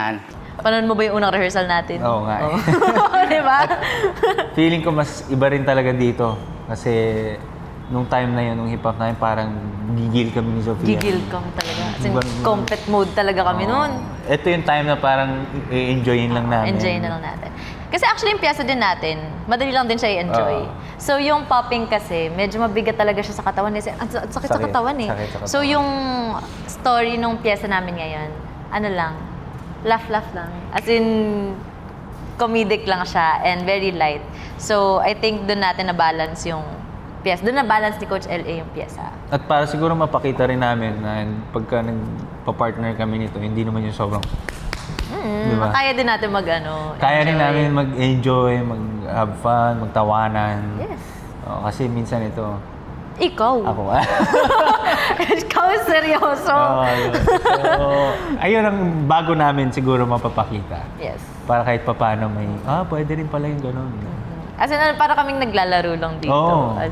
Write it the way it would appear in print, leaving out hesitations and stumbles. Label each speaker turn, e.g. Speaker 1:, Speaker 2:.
Speaker 1: Yan.
Speaker 2: Panood mo ba yung unang rehearsal natin?
Speaker 1: Oo nga.
Speaker 2: Oh. Di ba?
Speaker 1: Feeling ko mas iba rin talaga dito. Kasi nung time na yun, nung hip-hop na yun, parang gigil kami ni Sofia.
Speaker 2: Gigil kami talaga. As in, compet mode talaga kami noon.
Speaker 1: Ito yung time na parang i-enjoyin lang namin.
Speaker 2: Enjoy na lang natin. Kasi actually yung piyesa din natin, madali lang din siya i-enjoy. So yung popping kasi, medyo mabigat talaga siya sa katawan. Kasi ang sakit sa katawan eh.
Speaker 1: Sakit sa katawan.
Speaker 2: So yung story nung piyesa namin ngayon, ano lang, laugh-laugh lang. As in, comedic lang siya and very light. So I think doon natin na-balance yung piyesa. Doon na-balance ni Coach L.A. yung piyesa.
Speaker 1: At para siguro mapakita rin namin na pagka nagpa-partner kami nito, hindi naman yung sobrang... Diba?
Speaker 2: Kaya din natin mag-ano.
Speaker 1: Kaya rin
Speaker 2: enjoy.
Speaker 1: namin mag-enjoy, mag-have fun, magtawanan.
Speaker 2: Yes.
Speaker 1: Kasi minsan ito,
Speaker 2: Ikaw.
Speaker 1: ako.
Speaker 2: Ikaw seryoso.
Speaker 1: So, ayun ang bago namin siguro mapapakita.
Speaker 2: Yes.
Speaker 1: Para kahit papaano may, pwede rin pala yung ganun.
Speaker 2: As in, para kaming naglalaro lang dito.
Speaker 1: Oo.